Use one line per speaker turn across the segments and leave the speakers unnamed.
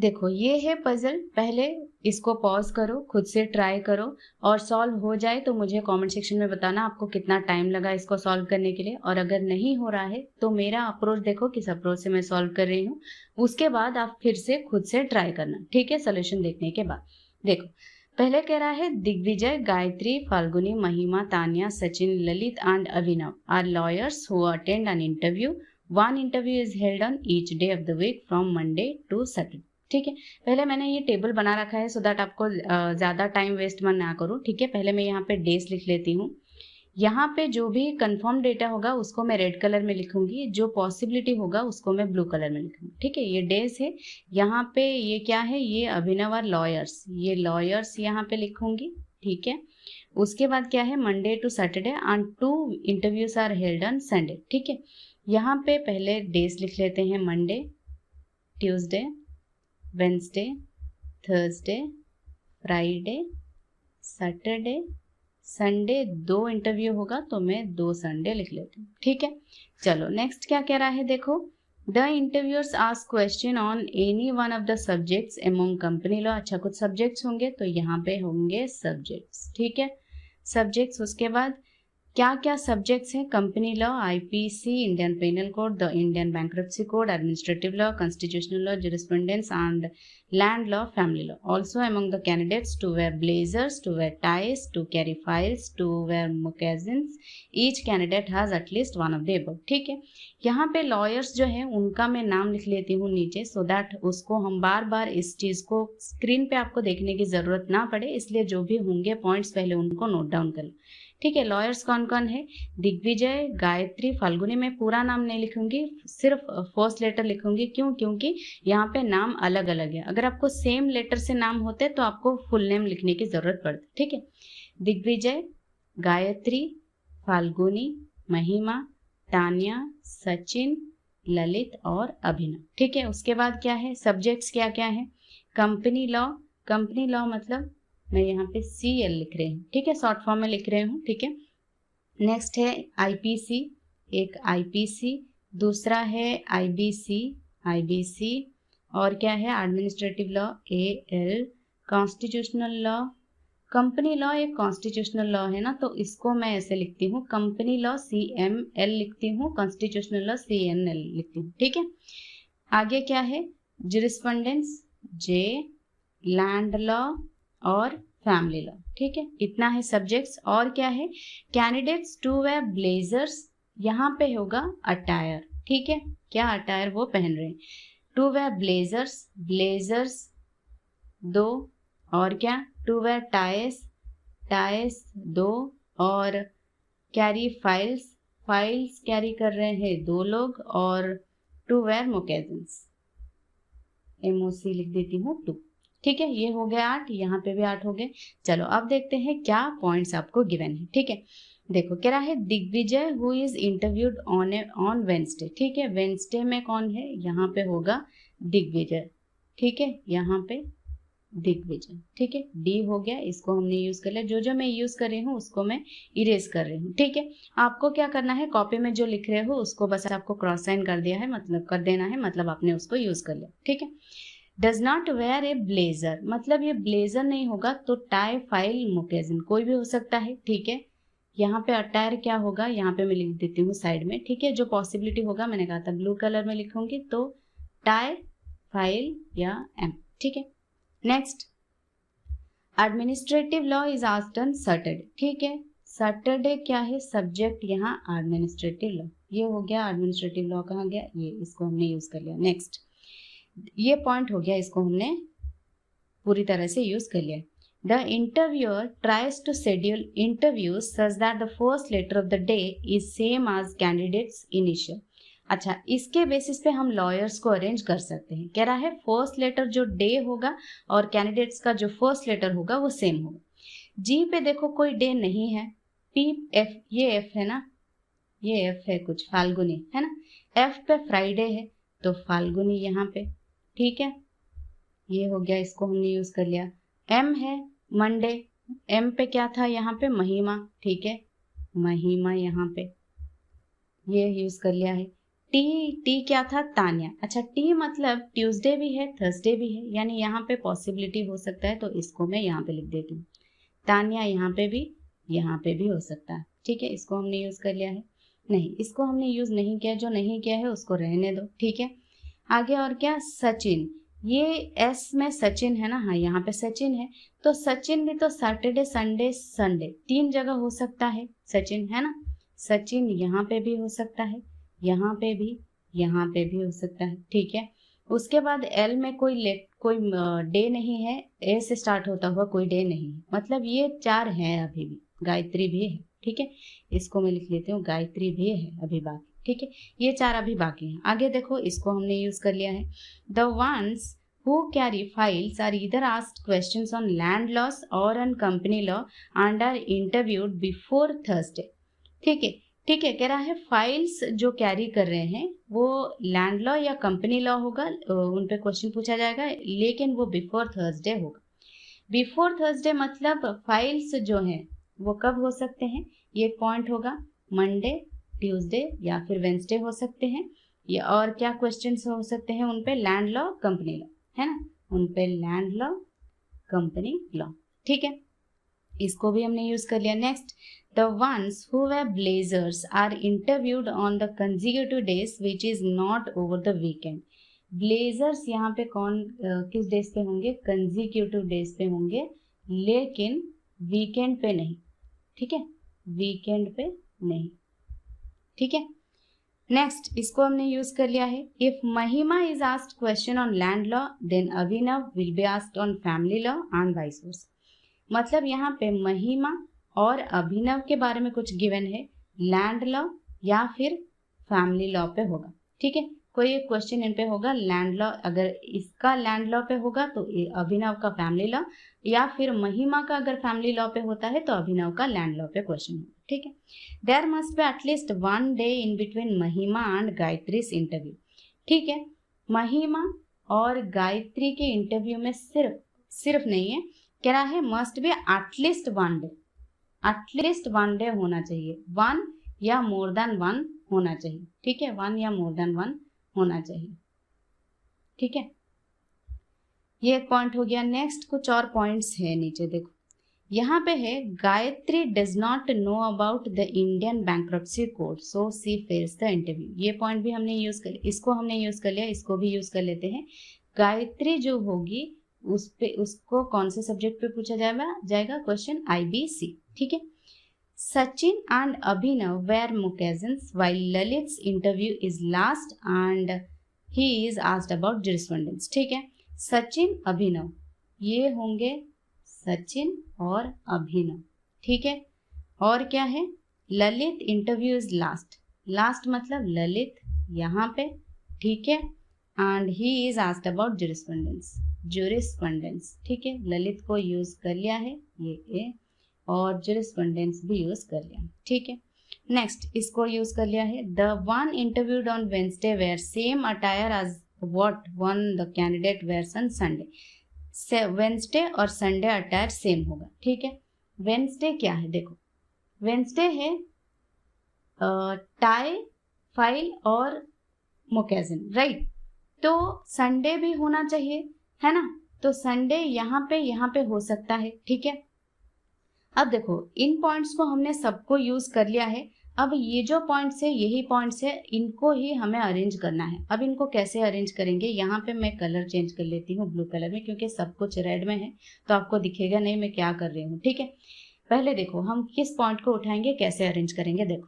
देखो ये है पजल, पहले इसको पॉज करो, खुद से ट्राई करो और सॉल्व हो जाए तो मुझे कमेंट सेक्शन में बताना आपको कितना टाइम लगा इसको सॉल्व करने के लिए। और अगर नहीं हो रहा है तो मेरा अप्रोच देखो किस अप्रोच से मैं सॉल्व कर रही हूँ, उसके बाद आप फिर से खुद से ट्राई करना, ठीक है, सोल्यूशन देखने के बाद। देखो पहले कह रहा है Digvijay, Gayatri, Falguni, Mahima, Tanya, Sachin, Lalit and Abhinav are lawyers who attend an interview. One interview is held on each day of the week from Monday to Saturday. ठीक है, पहले मैंने ये टेबल बना रखा है सो दैट आपको ज्यादा टाइम वेस्ट मैं ना करूं। ठीक है, पहले मैं यहाँ पे डेज लिख लेती हूँ। यहाँ पे जो भी कंफर्म डेटा होगा उसको मैं रेड कलर में लिखूंगी, जो पॉसिबिलिटी होगा उसको मैं ब्लू कलर में लिखूंगी। ठीक है, ये डेज है। यहाँ पे ये क्या है, ये अभिनव और लॉयर्स, ये लॉयर्स यहाँ पे लिखूंगी। ठीक है, उसके बाद क्या है, Monday to Saturday and 2 interviews are held on Sunday. ठीक है, यहाँ पे पहले डेज लिख लेते हैं, Monday, Tuesday, Wednesday, Thursday, Friday, Saturday, Sunday. 2 interview होगा तो मैं 2 संडे लिख लेती हूँ। ठीक है, चलो नेक्स्ट क्या कह रहा है, देखो the interviewers ask question on any one of the subjects among company law. अच्छा, कुछ सब्जेक्ट्स होंगे तो यहाँ पे होंगे सब्जेक्ट्स। ठीक है, सब्जेक्ट्स, उसके बाद क्या क्या सब्जेक्ट्स हैं, company law, IPC, Indian penal code, the Indian bankruptcy code, administrative law, constitutional law, jurisprudence and land law, family law. Also among the candidates to wear blazers, to wear ties, to carry files, to wear moccasins. Each candidate has at least one of the above. ठीक है, यहाँ पे lawyers जो है उनका मैं नाम लिख लेती हूँ नीचे, सो दैट उसको हम बार बार इस चीज को स्क्रीन पे आपको देखने की जरूरत ना पड़े, इसलिए जो भी होंगे पॉइंट्स पहले उनको नोट डाउन कर लो। ठीक है, लॉयर्स कौन कौन है, दिग्विजय, गायत्री, फाल्गुनी। मैं पूरा नाम नहीं लिखूंगी, सिर्फ फर्स्ट लेटर लिखूंगी। क्यों, क्योंकि यहाँ पे नाम अलग अलग है, अगर आपको सेम लेटर से नाम होते तो आपको फुल नेम लिखने की जरूरत पड़ती। ठीक है, दिग्विजय, गायत्री, फाल्गुनी, महिमा, तान्या, सचिन, ललित और अभिनव। ठीक है, उसके बाद क्या है, सब्जेक्ट्स क्या क्या है, कंपनी लॉ, कंपनी लॉ मतलब मैं यहाँ पे CL लिख रही हूँ। ठीक है, शॉर्ट फॉर्म में लिख रही हूँ। ठीक है, नेक्स्ट है आईपीसी, एक आईपीसी, दूसरा है आईबीसी, आईबीसी, और क्या है, administrative law, AL, constitutional law, company law एक कॉन्स्टिट्यूशनल लॉ है ना, तो इसको मैं ऐसे लिखती हूँ, कंपनी लॉ CML लिखती हूँ, कॉन्स्टिट्यूशनल लॉ CNL लिखती हूँ। ठीक है, आगे क्या है, जुरिस्प्रूडेंस J, लैंड लॉ और फैमिली लॉ। ठीक है, इतना है सब्जेक्ट्स। और क्या है, कैंडिडेट्स टू वेयर ब्लेजर्स, यहाँ पे होगा अटायर। ठीक है, क्या अटायर वो पहन रहे हैं, टू वेयर ब्लेजर्स, ब्लेजर्स 2, और क्या, टू वेयर टाइस, टाइस 2, और कैरी फाइल्स, फाइल्स कैरी कर रहे हैं 2 लोग, और टू वेयर मोकेजन्स, MOC लिख देती हूँ 2। ठीक है, ये हो गया 8, यहाँ पे भी 8 हो गए। चलो अब देखते हैं क्या पॉइंट्स आपको गिवन है। ठीक है, देखो कह रहा है Digvijay who is interviewed on Wednesday. ठीक है, वेंसडे में कौन है, यहाँ पे होगा दिग्विजय। ठीक है, यहाँ पे दिग्विजय। ठीक है, D हो गया, इसको हमने यूज कर लिया, जो जो मैं यूज कर रही हूँ उसको मैं इरेज कर रही हूँ। ठीक है, आपको क्या करना है, कॉपी में जो लिख रहे हो उसको बस आपको क्रॉस साइन कर दिया है, मतलब कर देना है, मतलब आपने उसको यूज कर लिया। ठीक है, does not wear a blazer, मतलब ये ब्लेजर नहीं होगा तो टाई, फाइल, मोकेजन कोई भी हो सकता है। ठीक है, यहाँ पे अटायर क्या होगा, यहाँ पे मैं लिख देती हूँ साइड में। ठीक है, जो पॉसिबिलिटी होगा मैंने कहा था ब्लू कलर में लिखूंगी, तो टाई, फाइल या M। ठीक है, next administrative law is asked on Saturday. ठीक है, सैटरडे क्या है, सब्जेक्ट यहाँ एडमिनिस्ट्रेटिव लॉ, ये हो गया एडमिनिस्ट्रेटिव लॉ, कहाँ गया ये, इसको हमने यूज कर लिया। नेक्स्ट, ये पॉइंट हो गया, इसको हमने पूरी तरह से यूज कर लिया। The interviewer tries to schedule interviews such that the first letter of the day is same as candidate's initial. अच्छा, इसके बेसिस पे हम लॉयर्स को अरेंज कर सकते हैं। कह रहा है फर्स्ट लेटर जो डे होगा और कैंडिडेट्स का जो फर्स्ट लेटर होगा वो सेम होगा। जी पे देखो कोई डे नहीं है, P F, ये F है ना, ये F है कुछ, फाल्गुनी है ना, F पे फ्राइडे है तो फाल्गुनी यहाँ पे। ठीक है, ये हो गया, इसको हमने यूज कर लिया। M है मंडे, M पे क्या था, यहाँ पे महिमा। ठीक है, महिमा यहाँ पे, ये यूज कर लिया है। टी क्या था? तान्या। अच्छा, टी मतलब ट्यूसडे भी है, थर्सडे भी है, यानी यहाँ पे पॉसिबिलिटी हो सकता है, तो इसको मैं यहाँ पे लिख देती हूँ। तान्या यहाँ पे भी हो सकता है। ठीक है, इसको हमने यूज कर लिया है। नहीं, इसको हमने यूज नहीं किया, जो नहीं किया है उसको रहने दो। ठीक है, आगे और क्या? सचिन। ये एस में सचिन है ना, हाँ यहाँ पे सचिन है, तो सचिन भी तो सैटरडे संडे संडे 3 जगह हो सकता है सचिन, है ना। सचिन यहाँ पे भी हो सकता है, यहाँ पे भी, यहाँ पे भी हो सकता है। ठीक है, उसके बाद एल में कोई डे नहीं है, ए से स्टार्ट होता हुआ कोई डे नहीं है, मतलब ये 4 हैं अभी भी। गायत्री भी है। ठीक है, इसको मैं लिख लेती हूँ, गायत्री भी है अभी बाकी। ठीक है, ये 4 अभी बाकी हैं। आगे देखो, इसको हमने यूज कर लिया है। The ones who carry files are either asked questions on land laws or on company law and are interviewed before Thursday। ठीक है, ठीक है, कह रहा है फाइल्स जो कैरी कर रहे हैं वो लैंड लॉ या कंपनी लॉ होगा, उन पे क्वेश्चन पूछा जाएगा, लेकिन वो बिफोर थर्सडे होगा। बिफोर थर्सडे मतलब फाइल्स जो हैं वो कब हो सकते हैं? ये पॉइंट होगा, मंडे, ट्यूसडे या फिर वेंसडे हो सकते हैं। या और क्या क्वेश्चंस हो सकते हैं उन पे? लैंड लॉ, कंपनी लॉ, है ना, उन पे लैंड लॉ, कंपनी लॉ। ठीक है, इसको भी हमने यूज कर लिया। Next, the ones who wear blazers are interviewed on the consecutive days which is not over the weekend. Blazers यहाँ पे किस डेज पे होंगे? कंसेक्यूटिव डेज पे होंगे, लेकिन वीकेंड पे नहीं। ठीक है, वीकेंड पे नहीं। ठीक है, नेक्स्ट, इसको हमने यूज कर लिया है। If Mahima is asked question on land law then Abhinav will be asked on family law and vice versa. मतलब यहाँ पे महिमा और अभिनव के बारे में कुछ गिवन है, लैंड लॉ या फिर फैमिली लॉ पे होगा। ठीक है, कोई एक क्वेश्चन इन पे होगा लैंड लॉ, अगर इसका लैंड लॉ पे होगा तो अभिनव का फैमिली लॉ, या फिर महिमा का अगर फैमिली लॉ पे होता है तो अभिनव का लैंड लॉ पे क्वेश्चन होगा। ठीक है, there must be at least 1 day in between Mahima and Gayatri's interview. ठीक है, महिमा और गायत्री के इंटरव्यू में सिर्फ नहीं है, कह रहा है must be at least 1 day, at least 1 day होना चाहिए, 1 या मोर देन 1 होना चाहिए। ठीक है, 1 या मोर देन 1 होना चाहिए। ठीक है, ये एक पॉइंट हो गया। नेक्स्ट कुछ और पॉइंट्स है नीचे देखो, यहाँ पे है Gayatri does not know about the Indian bankruptcy code so she face the interview. ये पॉइंट भी हमने यूज कर, इसको हमने यूज कर लिया, इसको भी यूज कर लेते हैं। गायत्री जो होगी उसको कौन से सब्जेक्ट पे पूछा जाएगा क्वेश्चन? IBC। ठीक है, सचिन एंड अभिनव वेर मुकेजन्स while Lalit's interview is last and he is asked about correspondence. ठीक है, सचिन अभिनव ये होंगे, सचिन और अभिनव। ठीक है, और क्या है? Lalit interview is last, last मतलब ललित यहाँ पे। ठीक है, and he is asked about correspondence. ठीक है, ललित को यूज कर लिया है ये ए, और जरिस्पोंडेंस भी यूज कर लिया। ठीक है, नेक्स्ट इसको यूज कर लिया है। The one interviewed on Wednesday wear same attire as what one the candidate wears on Sunday. Wednesday और संडे अटायर सेम होगा। ठीक है, वेंसडे क्या है? देखो, वेंसडे है टाई, फाइल और मोकेजन, राइट। तो संडे भी होना चाहिए, है ना, तो संडे यहाँ पे हो सकता है। ठीक है, अब देखो इन पॉइंट्स को हमने सबको यूज कर लिया है। अब ये जो पॉइंट्स है, यही पॉइंट्स है, इनको ही हमें अरेंज करना है। अब इनको कैसे अरेंज करेंगे? यहाँ पे मैं कलर चेंज कर लेती हूँ ब्लू कलर में, क्योंकि सब कुछ रेड में है तो आपको दिखेगा नहीं मैं क्या कर रही हूँ। ठीक है, पहले देखो हम किस पॉइंट को उठाएंगे, कैसे अरेंज करेंगे।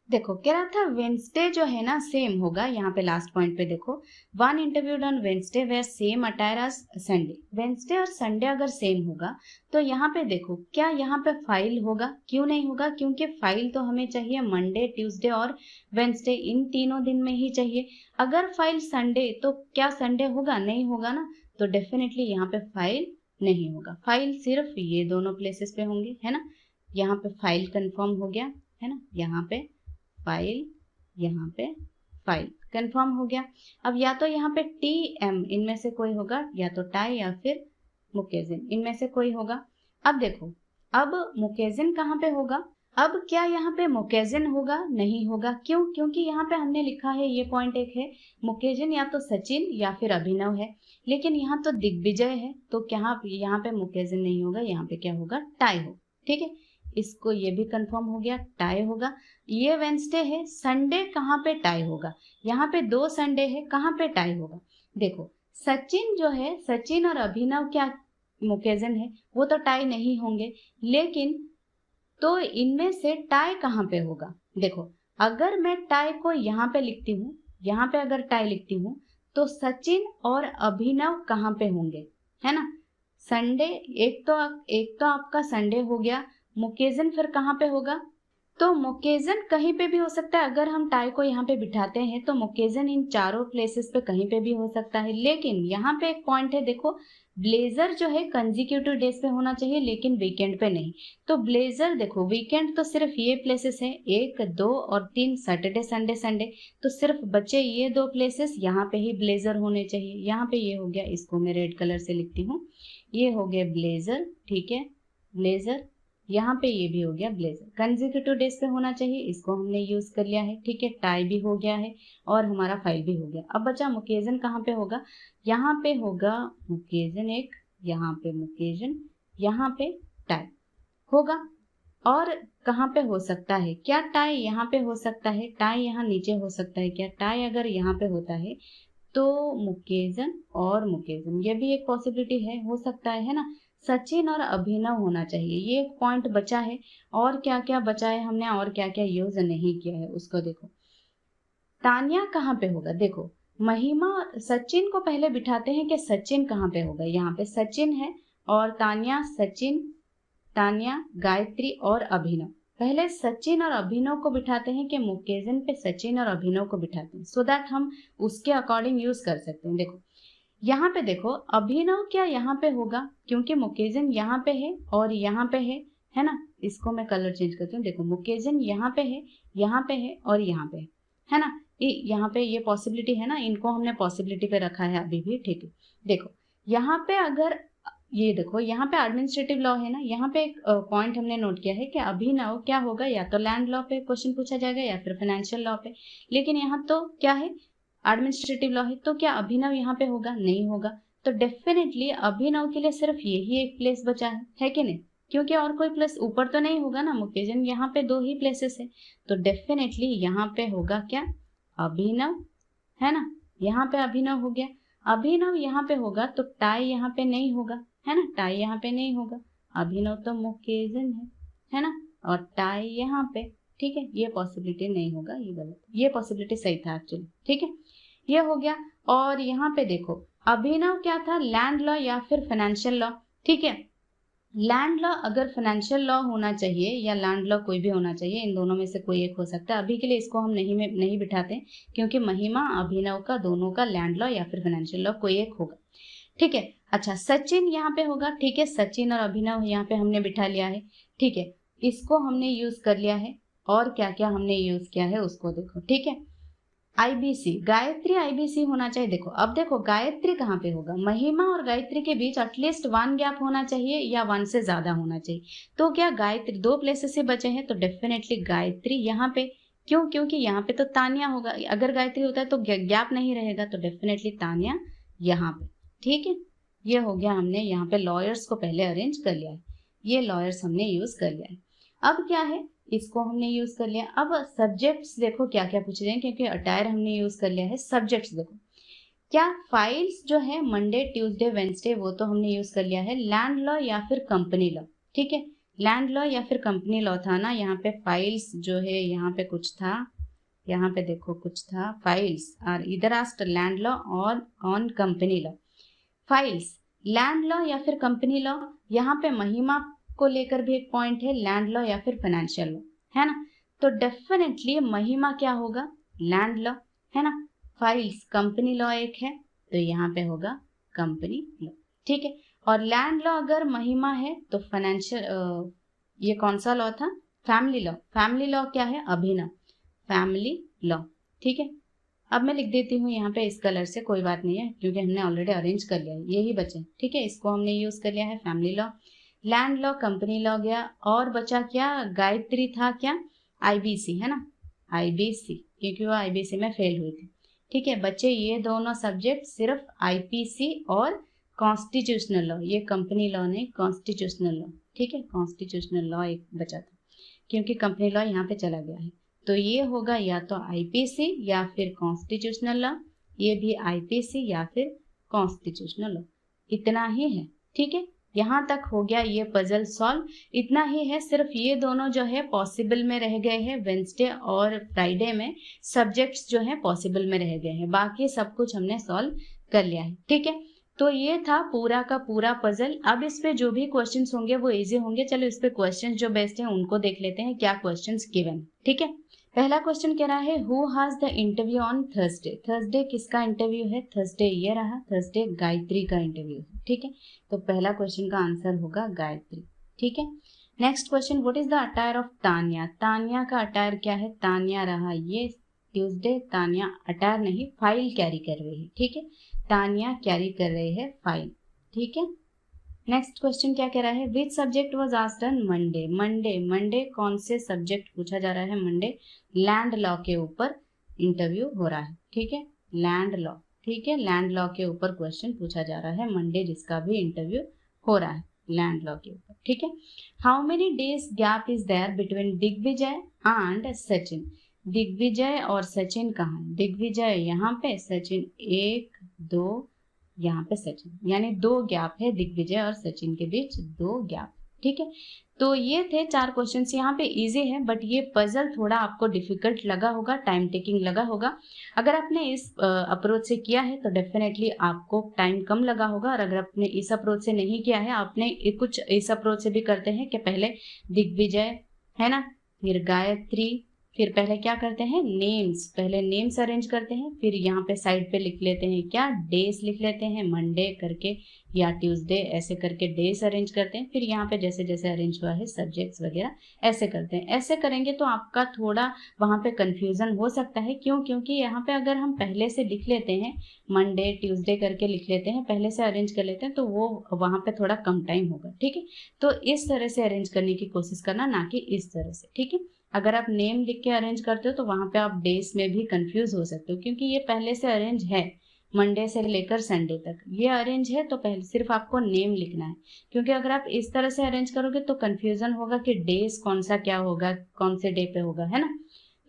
देखो कह रहा था वेंसडे जो है ना सेम होगा। यहाँ पे लास्ट पॉइंट पे देखो, one interviewed on Wednesday wear same attire as Sunday. Wednesday और संडे अगर सेम होगा तो यहाँ पे देखो, क्या यहाँ पे फाइल होगा? क्यों नहीं होगा? क्योंकि फाइल तो हमें चाहिए मंडे, ट्यूसडे और वेंसडे, इन तीनों दिन में ही चाहिए। अगर फाइल संडे, तो क्या संडे होगा? नहीं होगा ना, तो डेफिनेटली यहाँ पे फाइल नहीं होगा। फाइल सिर्फ ये दोनों प्लेसेस पे होंगे, है ना। यहाँ पे फाइल कंफर्म हो गया, है ना, यहाँ पे फाइल, यहाँ पे फाइल कंफर्म हो गया। अब या तो यहाँ पे TM इनमें से कोई होगा, या तो टाई या फिर मुकेजन, इनमें से कोई होगा। अब देखो, अब मुकेजन कहाँ पे होगा? अब क्या यहाँ पे मुकेजन होगा? नहीं होगा। क्यों? क्योंकि यहाँ पे हमने लिखा है, ये पॉइंट एक है, मुकेजन या तो सचिन या फिर अभिनव है, लेकिन यहाँ तो दिग्विजय है, तो क्या यहाँ पे मुकेजन नहीं होगा, यहाँ पे क्या होगा? टाई हो। ठीक है, इसको ये भी कंफर्म हो गया, टाई होगा। ये वेंसडे है, संडे कहाँ पे टाई होगा? यहाँ पे 2 संडे है, कहाँ पे टाई होगा? देखो, सचिन जो है, सचिन और अभिनव क्या मुकेजन है? वो तो टाई नहीं होंगे, लेकिन तो इनमें से टाई कहाँ पे होगा? देखो, अगर मैं टाई को यहाँ पे लिखती हूँ, यहाँ पे अगर टाई लिखती हूँ, तो सचिन और अभिनव कहाँ पे होंगे? है ना? संडे, एक तो आपका संडे हो गया, मुकेजन फिर कहाँ पे होगा? तो मुकेजन कहीं पे भी हो सकता है। अगर हम टाई को यहाँ पे बिठाते हैं तो मुकेजन इन चारों प्लेसेस पे कहीं पे भी हो सकता है, लेकिन यहाँ पे एक पॉइंट है, देखो, ब्लेजर जो है कंजिक्यूटिव डेज पे होना चाहिए, लेकिन वीकेंड पे नहीं। तो ब्लेजर देखो, वीकेंड तो सिर्फ ये प्लेसेस है, 1, 2 और 3, सैटरडे, संडे, संडे, तो सिर्फ बचे ये 2 प्लेसेस, यहाँ पे ही ब्लेजर होने चाहिए। यहाँ पे ये हो गया, इसको मैं रेड कलर से लिखती हूँ, ये हो गया ब्लेजर। ठीक है, ब्लेजर, यहाँ पे ये भी हो गया ब्लेजर, कंजिक्यूटिव डेज पे होना चाहिए, इसको हमने यूज कर लिया है। ठीक है, टाई भी हो गया है और हमारा फाइल भी हो गया। अब बचा मुकेजन, कहाँ पे होगा? यहाँ पे होगा मुकेजन एक, यहाँ पे मुकेजन, यहाँ पे टाई होगा। और कहाँ पे हो सकता है? क्या टाई यहाँ पे हो सकता है? टाई यहाँ नीचे हो सकता है क्या? टाई अगर यहाँ पे होता है तो मुकेजन और मुकेजन, ये भी एक पॉसिबिलिटी है, हो सकता है ना? सचिन और अभिनव होना चाहिए, ये एक पॉइंट बचा है। और क्या क्या बचा है हमने, और क्या क्या यूज नहीं किया है उसको देखो। तान्या कहाँ पे होगा? देखो, महिमा, सचिन को पहले बिठाते हैं कि सचिन कहाँ पे होगा। यहाँ पे सचिन है और तान्या, सचिन, तान्या, गायत्री और अभिनव। पहले सचिन और अभिनव को बिठाते हैं कि मुकेजन पे सचिन और अभिनव को बिठाते हैं, सो दैट हम उसके अकॉर्डिंग यूज कर सकते हैं। देखो, यहाँ पे देखो, अभिनव क्या यहाँ पे होगा? क्योंकि मुकेजन यहाँ पे है और यहाँ पे है ना? इसको मैं कलर चेंज करती हूँ। देखो, मुकेजन यहाँ पे है, यहाँ पे है और यहाँ पे है ना? यहाँ पे ये पॉसिबिलिटी है ना, इनको हमने पॉसिबिलिटी पे रखा है अभी भी। ठीक है, देखो, यहाँ पे अगर ये देखो, यहाँ पे एडमिनिस्ट्रेटिव लॉ है ना, यहाँ पे एक पॉइंट हमने नोट किया है कि अभिनव क्या होगा, या तो लैंड लॉ पे क्वेश्चन पूछा जाएगा या फिर फाइनेंशियल लॉ पे, लेकिन यहाँ तो क्या है, एडमिनिस्ट्रेटिव लॉ है, तो क्या अभिनव यहाँ पे होगा? नहीं होगा। तो डेफिनेटली अभिनव के लिए सिर्फ यही एक प्लेस बचा है कि नहीं? क्योंकि और कोई प्लेस ऊपर तो नहीं होगा ना, मुकेजन यहाँ पे 2 ही प्लेसेस है, तो डेफिनेटली यहाँ पे होगा क्या? अभिनव, है ना? यहाँ पे अभिनव हो गया। अभिनव यहाँ पे होगा तो टाई यहाँ पे नहीं होगा, है ना? टाई यहाँ पे नहीं होगा, अभिनव तो मुकेजन है ना? और टाई यहाँ पे। ठीक है, ये पॉसिबिलिटी नहीं होगा, ये गलत, ये पॉसिबिलिटी सही था एक्चुअली। ठीक है, ये हो गया। और यहाँ पे देखो, अभिनव क्या था, लैंड लॉ या फिर फाइनेंशियल लॉ। ठीक है, लैंड लॉ अगर फाइनेंशियल लॉ होना चाहिए या लैंड लॉ कोई भी होना चाहिए, इन दोनों में से कोई एक हो सकता है। अभी के लिए इसको हम नहीं बिठाते, क्योंकि महिमा अभिनव का दोनों का लैंड लॉ या फिर फाइनेंशियल लॉ कोई एक होगा। ठीक है, अच्छा, सचिन यहाँ पे होगा। ठीक है, सचिन और अभिनव यहाँ पे हमने बिठा लिया है। ठीक है, इसको हमने यूज कर लिया है। और क्या क्या हमने यूज किया है उसको देखो। ठीक है, आईबीसी, गायत्री आईबीसी होना चाहिए। देखो, अब देखो, गायत्री कहाँ पे होगा? महिमा और गायत्री के बीच एटलीस्ट 1 गैप होना चाहिए या 1 से ज्यादा होना चाहिए। तो क्या गायत्री 2 प्लेसेस से बचे हैं, तो डेफिनेटली गायत्री यहाँ पे। क्यों? क्योंकि यहाँ पे तो तान्या होगा, अगर गायत्री होता है तो गैप नहीं रहेगा, तो डेफिनेटली तान्या यहाँ पे। ठीक है, ये हो गया, हमने यहाँ पे लॉयर्स को पहले अरेंज कर लिया है, ये लॉयर्स हमने यूज कर लिया है। अब क्या है, इसको हमने यूज कर लिया। अब सब्जेक्ट्स देखो क्या क्या पूछ रहे हैं, क्योंकि अटायर हमने यूज कर लिया है। सब्जेक्ट्स देखो, क्या फाइल्स जो है मंडे, ट्यूसडे, वेंसडे, वो तो हमने यूज कर लिया है। लैंड लॉ या फिर कंपनी लॉ। ठीक है, लैंड लॉ या फिर कंपनी लॉ था ना, यहाँ पे फाइल्स जो है, यहाँ पे कुछ था, यहाँ पे देखो कुछ था, फाइल्स और इधर आस्ट लैंड लॉ और on company law. Files, land law या फिर कंपनी लॉ। यहाँ पे महिमा को लेकर भी एक पॉइंट है, लैंड लॉ या फिर फाइनेंशियल लॉ, है ना? तो डेफिनेटली महिमा क्या होगा? लैंड लॉ, है ना? फाइल्स, कंपनी लॉ एक है, तो यहाँ पे होगा कंपनी लॉ। ठीक है, और लैंड लॉ अगर महिमा है तो फाइनेंशियल, ये कौन सा लॉ था? Family law. फैमिली लॉ क्या है? अभिनव, फैमिली लॉ। ठीक है, अब मैं लिख देती हूँ यहाँ पे इस कलर से, कोई बात नहीं है, क्योंकि हमने ऑलरेडी अरेंज कर लिया है, यही बचे। ठीक है, इसको हमने यूज कर लिया है, family law. Land law, company law गया, और बचा क्या, गायत्री था क्या, आईबीसी, है ना, आईबीसी, क्योंकि वो आईबीसी में फेल हुई थी। ठीक है बच्चे, ये दोनों सब्जेक्ट सिर्फ आईपीसी और कॉन्स्टिट्यूशनल लॉ, ये कंपनी लॉ नहीं, कॉन्स्टिट्यूशनल लॉ। ठीक है, कॉन्स्टिट्यूशनल लॉ एक बचा था, क्योंकि कंपनी लॉ यहाँ पे चला गया है। तो ये होगा या तो आईपीसी या फिर कॉन्स्टिट्यूशनल लॉ, ये भी आईपीसी या फिर कॉन्स्टिट्यूशनल लॉ। इतना ही है। ठीक है, यहाँ तक हो गया ये पजल सॉल्व। इतना ही है, सिर्फ ये दोनों जो है पॉसिबल में रह गए हैं, वेंसडे और फ्राइडे में सब्जेक्ट्स जो है पॉसिबल में रह गए हैं, बाकी सब कुछ हमने सॉल्व कर लिया है। ठीक है, तो ये था पूरा का पूरा पजल। अब इस पे जो भी क्वेश्चंस होंगे वो इजी होंगे। चलो इस पे क्वेश्चंस जो बेस्ट हैं उनको देख लेते हैं, क्या क्वेश्चंस गिवन। ठीक है, पहला क्वेश्चन कह रहा है who has the interview on Thursday. Thursday किसका इंटरव्यू है, थर्सडे ये रहा, थर्सडे गायत्री का इंटरव्यू है। ठीक है, तो पहला क्वेश्चन का आंसर होगा गायत्री। ठीक है, next question, what is the attire of Tanya. Tanya का अटायर क्या है, तान्या रहा ये ट्यूसडे, तान्या अटायर नहीं फाइल कैरी कर रही है। ठीक है, तान्या कैरी कर रही है फाइल। ठीक है, नेक्स्ट क्वेश्चन क्या कह रहा है, which subject was asked on Monday. Monday, Monday कौन से सब्जेक्ट पूछा जा रहा है, मंडे लैंड लॉ के ऊपर इंटरव्यू हो रहा है। ठीक है, लैंड लॉ, ठीक है, लैंड लॉ के ऊपर क्वेश्चन पूछा जा रहा है मंडे, जिसका भी इंटरव्यू हो रहा है लैंड लॉ के ऊपर। ठीक है, how many days gap is there between Digvijay and Sachin. Digvijay और सचिन कहाँ, दिग्विजय यहाँ पे, सचिन 1 2, यहाँ पे सचिन, यानी 2 गैप है दिग्विजय और सचिन के बीच, 2 गैप। ठीक है, तो ये थे 4 क्वेश्चंस। यहाँ पे इजी है, बट ये पजल थोड़ा आपको डिफिकल्ट लगा होगा, टाइम टेकिंग लगा होगा। अगर आपने इस अप्रोच से किया है तो डेफिनेटली आपको टाइम कम लगा होगा, और अगर आपने इस अप्रोच से नहीं किया है, आपने कुछ इस अप्रोच से भी करते हैं कि पहले दिग्विजय, है ना, फिर गायत्री, फिर पहले क्या करते हैं, नेम्स, पहले नेम्स अरेंज करते हैं, फिर यहाँ पे साइड पे लिख लेते हैं क्या, डेज लिख लेते हैं, मंडे करके या ट्यूसडे ऐसे करके डेज अरेंज करते हैं, फिर यहाँ पे जैसे जैसे अरेंज हुआ है सब्जेक्ट्स वगैरह ऐसे करते हैं। ऐसे करेंगे तो आपका थोड़ा वहाँ पे कंफ्यूजन हो सकता है, क्यों, क्योंकि यहाँ पे अगर हम पहले से लिख लेते हैं, मंडे ट्यूसडे करके लिख लेते हैं, पहले से अरेंज कर लेते हैं, तो वो वहाँ पे थोड़ा कम टाइम होगा। ठीक है, तो इस तरह से अरेंज करने की कोशिश करना, ना कि इस तरह से। ठीक है, अगर आप नेम लिख के अरेंज करते हो तो वहां पे आप डेज में भी कंफ्यूज हो सकते हो, क्योंकि ये पहले से अरेंज है, मंडे से लेकर संडे तक ये अरेंज है, तो पहले सिर्फ आपको नेम लिखना है। क्योंकि अगर आप इस तरह से अरेंज करोगे तो कंफ्यूजन होगा कि डेज कौन सा क्या होगा, कौन से डे पे होगा, है ना।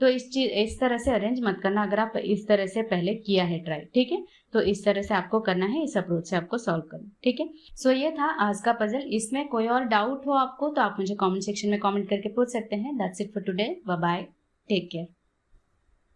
तो इस तरह से अरेंज मत करना, अगर आप इस तरह से पहले किया है ट्राई। ठीक है, तो इस तरह से आपको करना है, इस अप्रोच से आपको सॉल्व करना। ठीक है, सो ये था आज का पजल। इसमें कोई और डाउट हो आपको तो आप मुझे कमेंट सेक्शन में कमेंट करके पूछ सकते हैं। That's it for today, bye bye, take care.